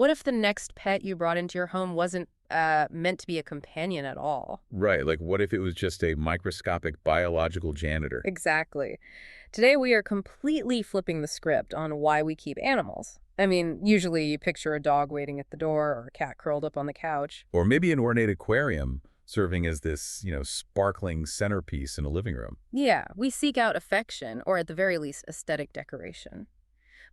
What if the next pet you brought into your home wasn't meant to be a companion at all? Right, like what if it was just a microscopic biological janitor? Exactly. Today we are completely flipping the script on why we keep animals. I mean, usually you picture a dog waiting at the door or a cat curled up on the couch. Or maybe an ornate aquarium serving as this, sparkling centerpiece in a living room. Yeah, we seek out affection, or at the very least, aesthetic decoration.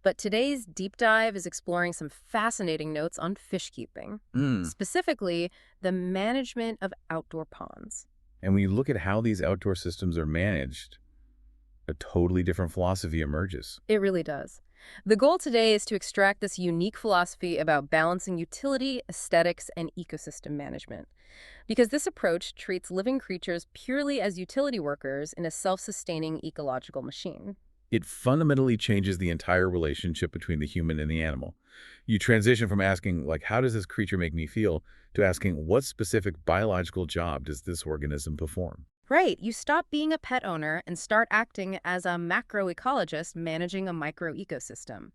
But today's deep dive is exploring some fascinating notes on fish keeping, Mm. specifically the management of outdoor ponds. And when you look at how these outdoor systems are managed, a totally different philosophy emerges. It really does. The goal today is to extract this unique philosophy about balancing utility, aesthetics, and ecosystem management. Because this approach treats living creatures purely as utility workers in a self-sustaining ecological machine. It fundamentally changes the entire relationship between the human and the animal. You transition from asking, like, how does this creature make me feel, to asking, what specific biological job does this organism perform? Right, you stop being a pet owner and start acting as a macroecologist managing a microecosystem.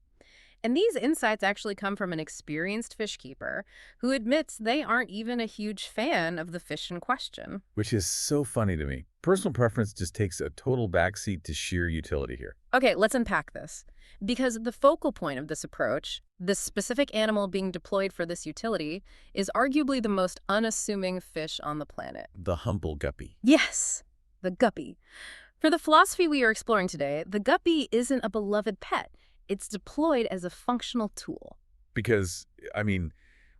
And these insights actually come from an experienced fish keeper who admits they aren't even a huge fan of the fish in question. Which is so funny to me. Personal preference just takes a total backseat to sheer utility here. Okay, let's unpack this. Because the focal point of this approach, this specific animal being deployed for this utility, is arguably the most unassuming fish on the planet. The humble guppy. Yes, the guppy. For the philosophy we are exploring today, the guppy isn't a beloved pet. It's deployed as a functional tool. Because,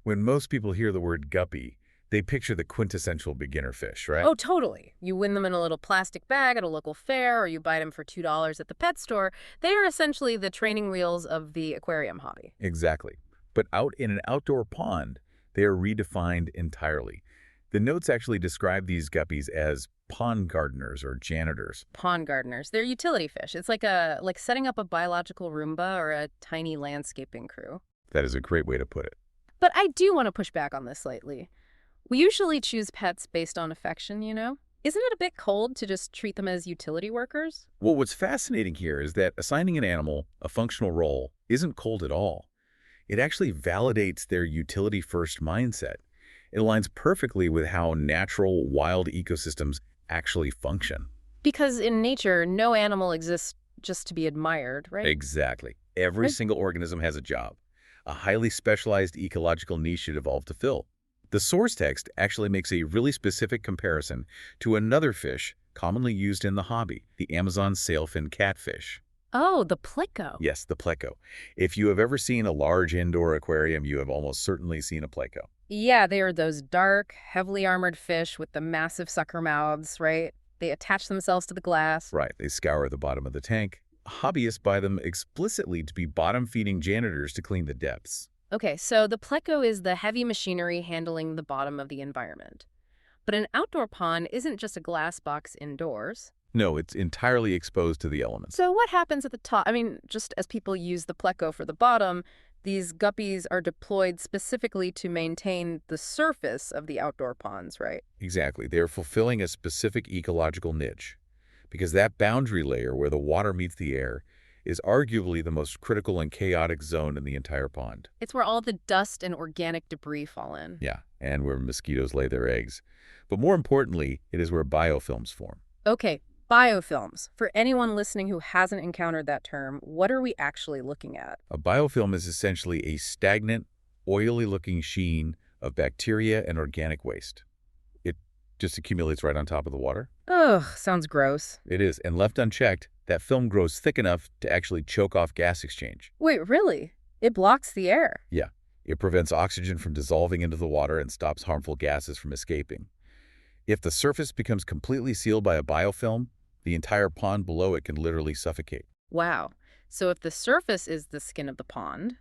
when most people hear the word guppy, they picture the quintessential beginner fish, right? Oh, totally. You win them in a little plastic bag at a local fair, or you buy them for $2 at the pet store. They are essentially the training wheels of the aquarium hobby. Exactly. But out in an outdoor pond, they are redefined entirely. The notes actually describe these guppies as pond gardeners or janitors. Pond gardeners, they're utility fish. It's like setting up a biological Roomba or a tiny landscaping crew. That is a great way to put it. But I do want to push back on this slightly. We usually choose pets based on affection, you know? Isn't it a bit cold to just treat them as utility workers? Well, what's fascinating here is that assigning an animal a functional role isn't cold at all. It actually validates their utility-first mindset. It aligns perfectly with how natural, wild ecosystems actually function. Because in nature, no animal exists just to be admired, right? Exactly. Every Right. single organism has a job, a highly specialized ecological niche it evolved to fill. The source text actually makes a really specific comparison to another fish commonly used in the hobby, the Amazon sailfin catfish. Oh, the pleco. Yes, the pleco. If you have ever seen a large indoor aquarium, you have almost certainly seen a pleco. Yeah, they are those dark, heavily armored fish with the massive sucker mouths, right? They attach themselves to the glass. Right, they scour the bottom of the tank. Hobbyists buy them explicitly to be bottom-feeding janitors to clean the depths. Okay, so the pleco is the heavy machinery handling the bottom of the environment. But an outdoor pond isn't just a glass box indoors. No, it's entirely exposed to the elements. So what happens at the top? I mean, just as people use the pleco for the bottom, these guppies are deployed specifically to maintain the surface of the outdoor ponds, right? Exactly. They are fulfilling a specific ecological niche, because that boundary layer where the water meets the air is arguably the most critical and chaotic zone in the entire pond. It's where all the dust and organic debris fall in. Yeah, and where mosquitoes lay their eggs. But more importantly, it is where biofilms form. Okay, biofilms. For anyone listening who hasn't encountered that term, what are we actually looking at? A biofilm is essentially a stagnant, oily-looking sheen of bacteria and organic waste. It just accumulates right on top of the water. Ugh, sounds gross. It is, and left unchecked, that film grows thick enough to actually choke off gas exchange. Wait, really? It blocks the air. Yeah, it prevents oxygen from dissolving into the water and stops harmful gases from escaping. If the surface becomes completely sealed by a biofilm, the entire pond below it can literally suffocate. Wow. So if the surface is the skin of the pond,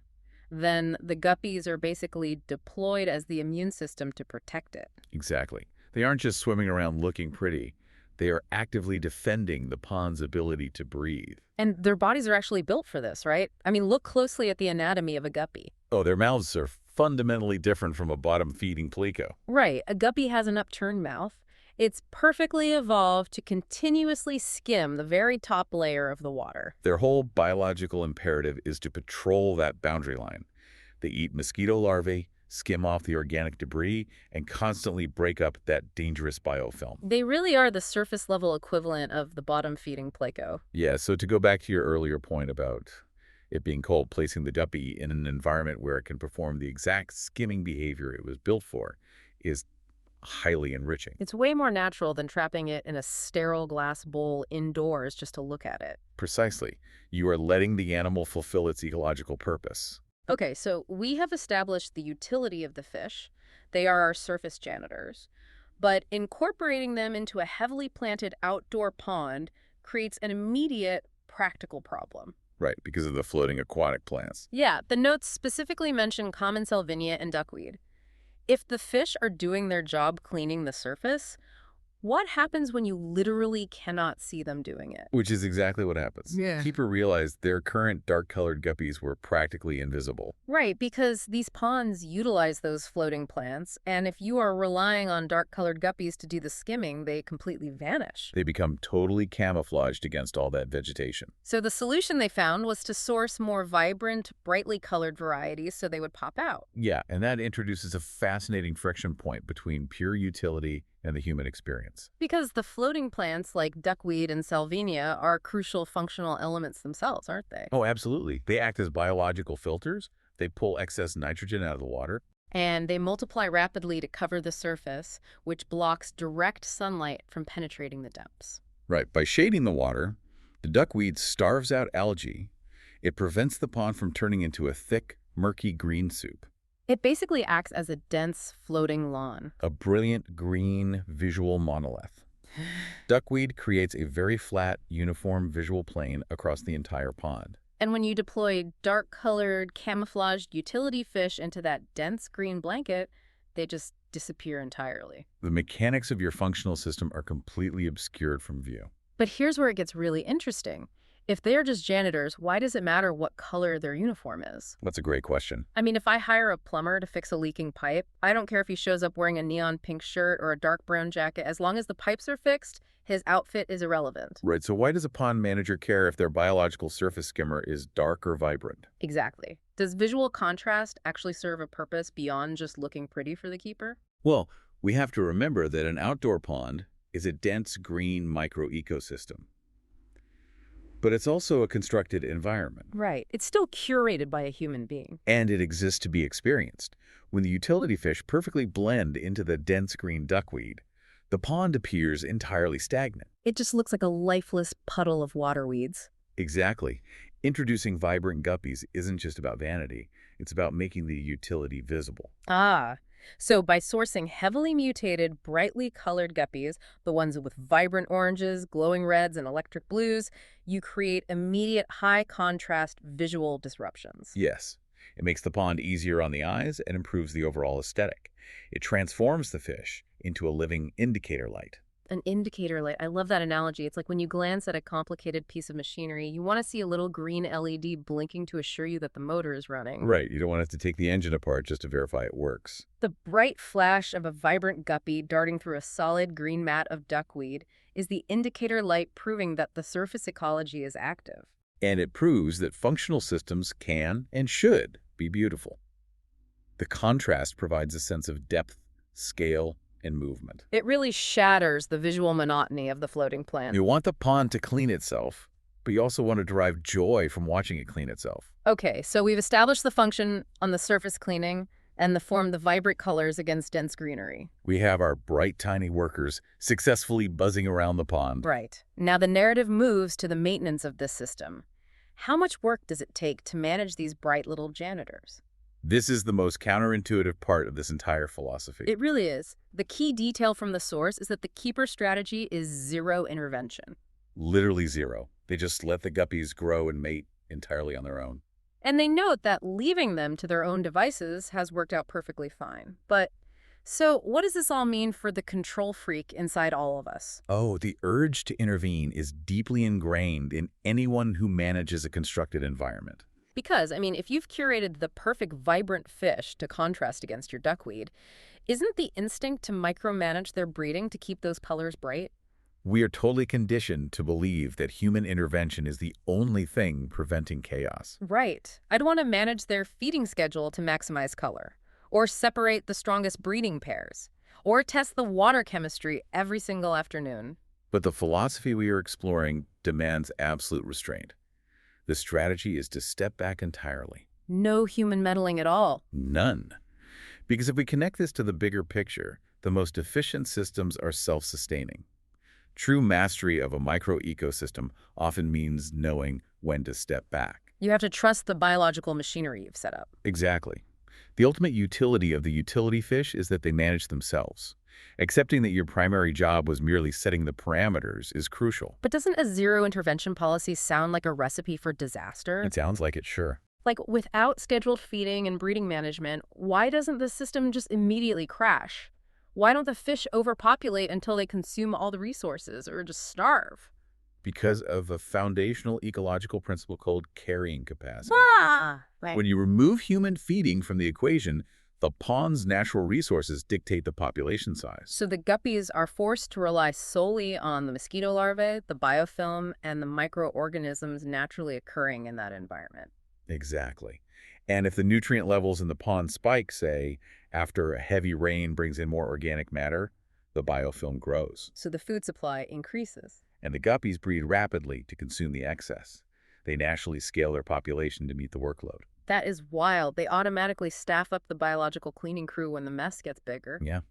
then the guppies are basically deployed as the immune system to protect it. Exactly. They aren't just swimming around looking pretty. They are actively defending the pond's ability to breathe. And their bodies are actually built for this, right? I mean, look closely at the anatomy of a guppy. Oh, their mouths are fundamentally different from a bottom-feeding pleco. Right. A guppy has an upturned mouth. It's perfectly evolved to continuously skim the very top layer of the water. Their whole biological imperative is to patrol that boundary line. They eat mosquito larvae, skim off the organic debris, and constantly break up that dangerous biofilm. They really are the surface level equivalent of the bottom feeding Pleco. Yeah, so to go back to your earlier point about it being cold, placing the guppy in an environment where it can perform the exact skimming behavior it was built for is highly enriching. It's way more natural than trapping it in a sterile glass bowl indoors just to look at it. Precisely. You are letting the animal fulfill its ecological purpose. Okay, so we have established the utility of the fish. They are our surface janitors. But incorporating them into a heavily planted outdoor pond creates an immediate practical problem. Right, because of the floating aquatic plants. Yeah, the notes specifically mention common salvinia and duckweed. If the fish are doing their job cleaning the surface, what happens when you literally cannot see them doing it? Which is exactly what happens. Yeah. Keeper realized their current dark-colored guppies were practically invisible. Right, because these ponds utilize those floating plants, and if you are relying on dark-colored guppies to do the skimming, they completely vanish. They become totally camouflaged against all that vegetation. So the solution they found was to source more vibrant, brightly colored varieties so they would pop out. Yeah, and that introduces a fascinating friction point between pure utility and the human experience. Because the floating plants like duckweed and salvinia are crucial functional elements themselves, aren't they? Oh, absolutely. They act as biological filters. They pull excess nitrogen out of the water. And they multiply rapidly to cover the surface, which blocks direct sunlight from penetrating the depths. Right. By shading the water, the duckweed starves out algae. It prevents the pond from turning into a thick, murky green soup. It basically acts as a dense, floating lawn. A brilliant green visual monolith. Duckweed creates a very flat, uniform visual plane across the entire pond. And when you deploy dark-colored, camouflaged utility fish into that dense green blanket, they just disappear entirely. The mechanics of your functional system are completely obscured from view. But here's where it gets really interesting. If they're just janitors, why does it matter what color their uniform is? That's a great question. I mean, if I hire a plumber to fix a leaking pipe, I don't care if he shows up wearing a neon pink shirt or a dark brown jacket. As long as the pipes are fixed, his outfit is irrelevant. Right, so why does a pond manager care if their biological surface skimmer is dark or vibrant? Exactly. Does visual contrast actually serve a purpose beyond just looking pretty for the keeper? Well, we have to remember that an outdoor pond is a dense green microecosystem. But it's also a constructed environment. Right. It's still curated by a human being. And it exists to be experienced. When the utility fish perfectly blend into the dense green duckweed, the pond appears entirely stagnant. It just looks like a lifeless puddle of water weeds. Exactly. Introducing vibrant guppies isn't just about vanity. It's about making the utility visible. Ah. So by sourcing heavily mutated, brightly colored guppies, the ones with vibrant oranges, glowing reds, and electric blues, you create immediate high-contrast visual disruptions. Yes. It makes the pond easier on the eyes and improves the overall aesthetic. It transforms the fish into a living indicator light. An indicator light. I love that analogy. It's like when you glance at a complicated piece of machinery, you want to see a little green LED blinking to assure you that the motor is running. Right. You don't want to have to take the engine apart just to verify it works. The bright flash of a vibrant guppy darting through a solid green mat of duckweed is the indicator light proving that the surface ecology is active. And it proves that functional systems can and should be beautiful. The contrast provides a sense of depth, scale, and movement. It really shatters the visual monotony of the floating plant. You want the pond to clean itself, but you also want to derive joy from watching it clean itself. Okay, so we've established the function on the surface cleaning and the vibrant colors against dense greenery. We have our bright, tiny workers successfully buzzing around the pond. Right. Now the narrative moves to the maintenance of this system. How much work does it take to manage these bright little janitors? This is the most counterintuitive part of this entire philosophy. It really is. The key detail from the source is that the keeper strategy is zero intervention. Literally zero. They just let the guppies grow and mate entirely on their own. And they note that leaving them to their own devices has worked out perfectly fine. But, so what does this all mean for the control freak inside all of us? Oh, the urge to intervene is deeply ingrained in anyone who manages a constructed environment. Because, I mean, if you've curated the perfect vibrant fish to contrast against your duckweed, isn't the instinct to micromanage their breeding to keep those colors bright? We are totally conditioned to believe that human intervention is the only thing preventing chaos. Right. I'd want to manage their feeding schedule to maximize color, or separate the strongest breeding pairs, or test the water chemistry every single afternoon. But the philosophy we are exploring demands absolute restraint. The strategy is to step back entirely. No human meddling at all. None. Because if we connect this to the bigger picture, the most efficient systems are self-sustaining. True mastery of a micro-ecosystem often means knowing when to step back. You have to trust the biological machinery you've set up. Exactly. The ultimate utility of the utility fish is that they manage themselves. Accepting that your primary job was merely setting the parameters is crucial. But doesn't a zero-intervention policy sound like a recipe for disaster? It sounds like it, sure. Like, without scheduled feeding and breeding management, why doesn't the system just immediately crash? Why don't the fish overpopulate until they consume all the resources or just starve? Because of a foundational ecological principle called carrying capacity. Right. When you remove human feeding from the equation, the pond's natural resources dictate the population size. So the guppies are forced to rely solely on the mosquito larvae, the biofilm, and the microorganisms naturally occurring in that environment. Exactly. And if the nutrient levels in the pond spike, say, after a heavy rain brings in more organic matter, the biofilm grows. So the food supply increases. And the guppies breed rapidly to consume the excess. They naturally scale their population to meet the workload. That is wild. They automatically staff up the biological cleaning crew when the mess gets bigger. Yeah.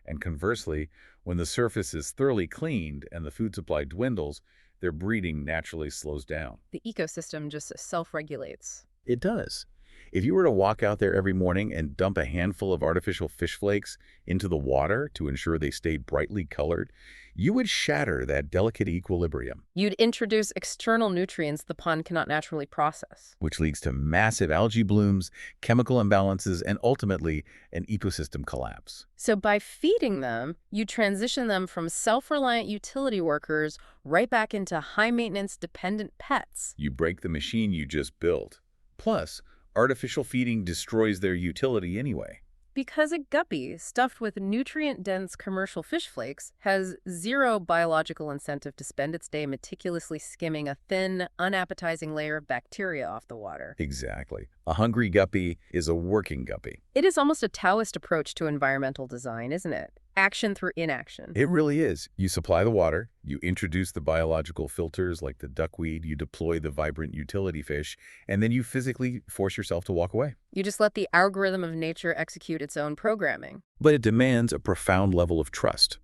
And conversely, when the surface is thoroughly cleaned and the food supply dwindles, their breeding naturally slows down. The ecosystem just self-regulates. It does. If you were to walk out there every morning and dump a handful of artificial fish flakes into the water to ensure they stayed brightly colored, you would shatter that delicate equilibrium. You'd introduce external nutrients the pond cannot naturally process. Which leads to massive algae blooms, chemical imbalances, and ultimately an ecosystem collapse. So by feeding them, you transition them from self-reliant utility workers right back into high-maintenance dependent pets. You break the machine you just built. Plus, artificial feeding destroys their utility anyway. Because a guppy stuffed with nutrient-dense commercial fish flakes has zero biological incentive to spend its day meticulously skimming a thin, unappetizing layer of bacteria off the water. Exactly. A hungry guppy is a working guppy. It is almost a Taoist approach to environmental design, isn't it? Action through inaction. It really is. You supply the water, you introduce the biological filters like the duckweed, you deploy the vibrant utility fish, and then you physically force yourself to walk away. You just let the algorithm of nature execute its own programming. But it demands a profound level of trust.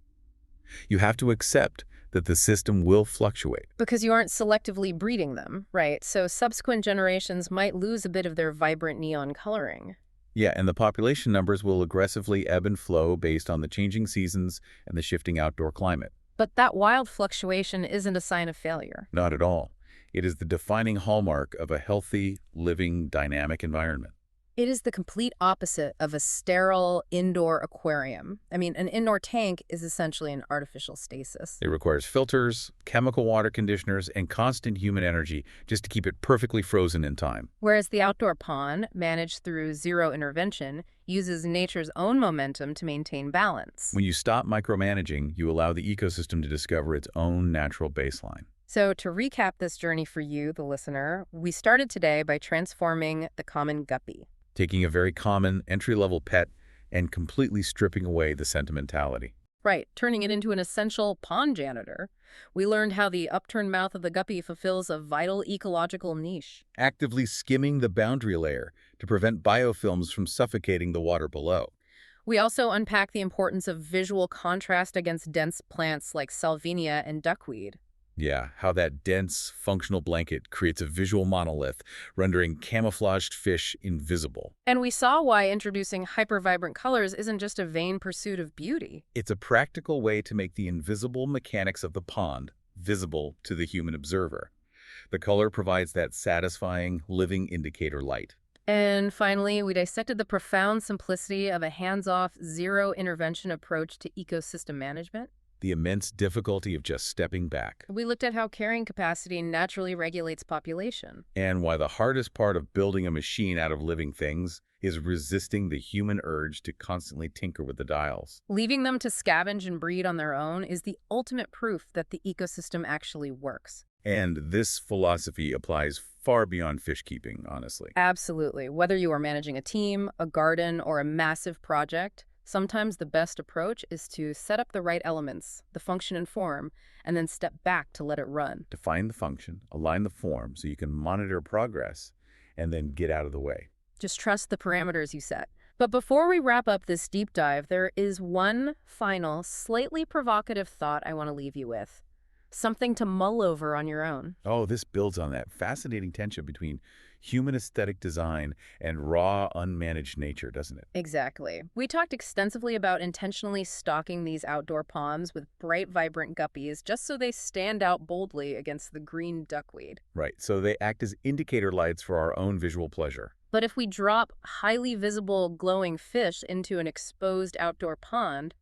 You have to accept that the system will fluctuate. Because you aren't selectively breeding them, right? So subsequent generations might lose a bit of their vibrant neon coloring. Yeah, and the population numbers will aggressively ebb and flow based on the changing seasons and the shifting outdoor climate. But that wild fluctuation isn't a sign of failure. Not at all. It is the defining hallmark of a healthy, living, dynamic environment. It is the complete opposite of a sterile indoor aquarium. I mean, an indoor tank is essentially an artificial stasis. It requires filters, chemical water conditioners, and constant human energy just to keep it perfectly frozen in time. Whereas the outdoor pond, managed through zero intervention, uses nature's own momentum to maintain balance. When you stop micromanaging, you allow the ecosystem to discover its own natural baseline. So to recap this journey for you, the listener, we started today by transforming the common guppy. Taking a very common entry-level pet and completely stripping away the sentimentality. Right, turning it into an essential pond janitor. We learned how the upturned mouth of the guppy fulfills a vital ecological niche. Actively skimming the boundary layer to prevent biofilms from suffocating the water below. We also unpack the importance of visual contrast against dense plants like salvinia and duckweed. Yeah, how that dense, functional blanket creates a visual monolith, rendering camouflaged fish invisible. And we saw why introducing hyper-vibrant colors isn't just a vain pursuit of beauty. It's a practical way to make the invisible mechanics of the pond visible to the human observer. The color provides that satisfying, living indicator light. And finally, we dissected the profound simplicity of a hands-off, zero-intervention approach to ecosystem management. The immense difficulty of just stepping back. We looked at how carrying capacity naturally regulates population. And why the hardest part of building a machine out of living things is resisting the human urge to constantly tinker with the dials. Leaving them to scavenge and breed on their own is the ultimate proof that the ecosystem actually works. And this philosophy applies far beyond fish keeping, honestly. Absolutely. Whether you are managing a team, a garden, or a massive project, sometimes the best approach is to set up the right elements, the function and form, and then step back to let it run. Define the function, align the form so you can monitor progress, and then get out of the way. Just trust the parameters you set. But before we wrap up this deep dive, there is one final, slightly provocative thought I want to leave you with. Something to mull over on your own. Oh, this builds on that fascinating tension between human aesthetic design and raw, unmanaged nature, doesn't it? Exactly. We talked extensively about intentionally stocking these outdoor ponds with bright, vibrant guppies just so they stand out boldly against the green duckweed. Right, so they act as indicator lights for our own visual pleasure. But if we drop highly visible, glowing fish into an exposed outdoor pond,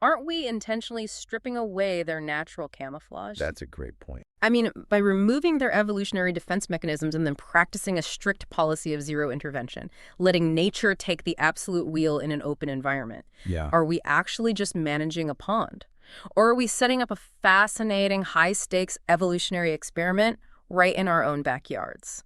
aren't we intentionally stripping away their natural camouflage? That's a great point. I mean, by removing their evolutionary defense mechanisms and then practicing a strict policy of zero intervention, letting nature take the absolute wheel in an open environment, Yeah. are we actually just managing a pond? Or are we setting up a fascinating, high-stakes evolutionary experiment right in our own backyards?